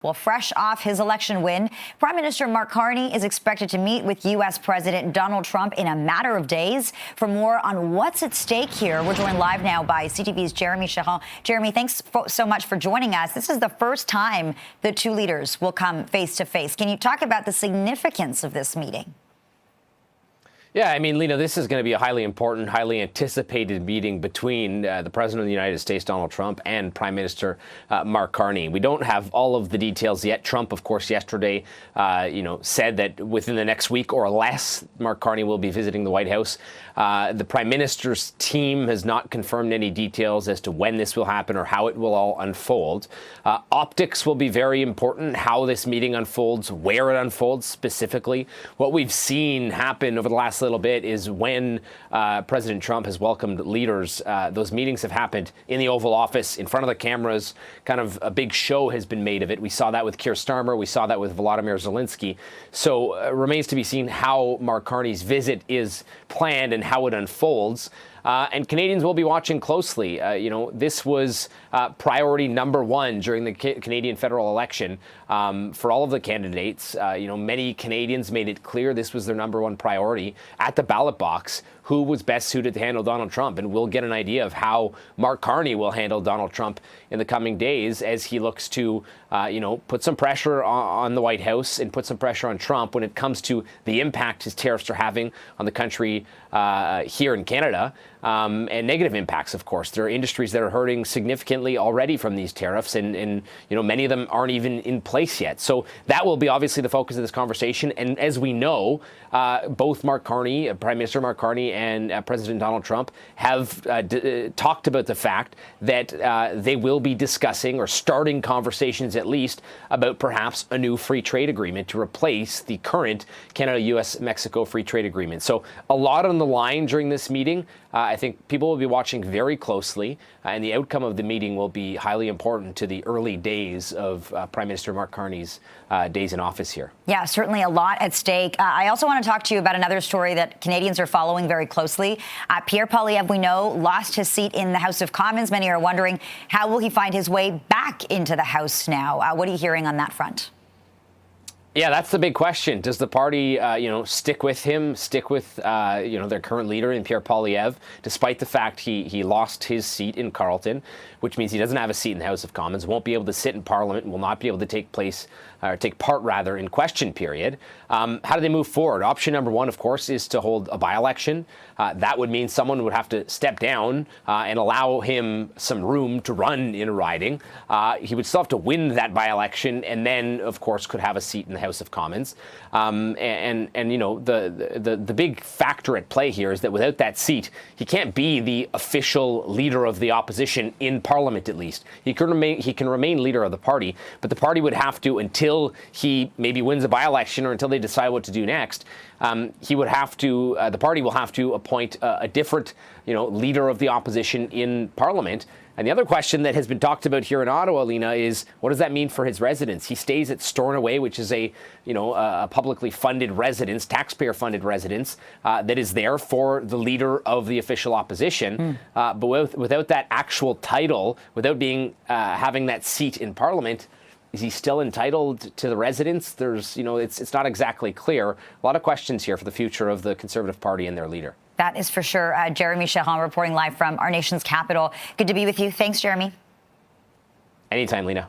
Well, fresh off his election win, Prime Minister Mark Carney is expected to meet with U.S. President Donald Trump in a matter of days. For more on what's at stake here, we're joined live now by CTV's Jeremie Charron. Jeremie, thanks so much for joining us. This is the first time the two leaders will come face to face. Can you talk about the significance of this meeting? Yeah, I mean, Lena, this is going to be a highly important, highly anticipated meeting between the President of the United States, Donald Trump, and Prime Minister Mark Carney. We don't have all of the details yet. Trump, of course, yesterday, said that within the next week or less, Mark Carney will be visiting the White House. The Prime Minister's team has not confirmed any details as to when this will happen or how it will all unfold. Optics will be very important, how this meeting unfolds, where it unfolds specifically. What we've seen happen over the last little bit is when President Trump has welcomed leaders, those meetings have happened in the Oval Office, in front of the cameras. Kind of a big show has been made of it. We saw that with Keir Starmer. We saw that with Volodymyr Zelensky. So it remains to be seen how Mark Carney's visit is planned and how it unfolds. And Canadians will be watching closely. This was priority number one during the Canadian federal election for all of the candidates. Many Canadians made it clear this was their number one priority at the ballot box. Who was best suited to handle Donald Trump? And we'll get an idea of how Mark Carney will handle Donald Trump in the coming days as he looks to, put some pressure on the White House and put some pressure on Trump when it comes to the impact his tariffs are having on the country here in Canada. And negative impacts, of course. There are industries that are hurting significantly already from these tariffs, and many of them aren't even in place yet. So that will be obviously the focus of this conversation. And as we know, both Mark Carney, Prime Minister Mark Carney, and President Donald Trump have talked about the fact that they will be discussing or starting conversations at least about perhaps a new free trade agreement to replace the current Canada, U.S., Mexico free trade agreement. So a lot on the line during this meeting. I think people will be watching very closely, and the outcome of the meeting will be highly important to the early days of Prime Minister Mark Carney's days in office here. Yeah, certainly a lot at stake. I also want to talk to you about another story that Canadians are following very closely. Pierre Poilievre, we know, lost his seat in the House of Commons. Many are wondering, how will he find his way back into the House now? What are you hearing on that front? Yeah, that's the big question. Does the party, stick with him, stick with, their current leader in Pierre Poilievre, despite the fact he lost his seat in Carleton, which means he doesn't have a seat in the House of Commons, won't be able to sit in Parliament, and will not be able to take part in question period. How do they move forward? Option number one, of course, is to hold a by-election. That would mean someone would have to step down and allow him some room to run in a riding. He would still have to win that by-election, and then, of course, could have a seat in the House of Commons. The big factor at play here is that without that seat, he can't be the official leader of the opposition in Parliament, at least. He can remain leader of the party, but the party would have to, until he maybe wins a by-election or until they decide what to do next, the party will have to appoint a different, leader of the opposition in Parliament. And the other question that has been talked about here in Ottawa, Lena, is what does that mean for his residence? He stays at Stornoway, which is a publicly funded residence, taxpayer-funded residence that is there for the leader of the official opposition. But without that actual title, without having that seat in Parliament, is he still entitled to the residence? It's not exactly clear. A lot of questions here for the future of the Conservative Party and their leader. That is for sure. Jeremie Charron reporting live from our nation's capital. Good to be with you. Thanks, Jeremie. Anytime, Lena.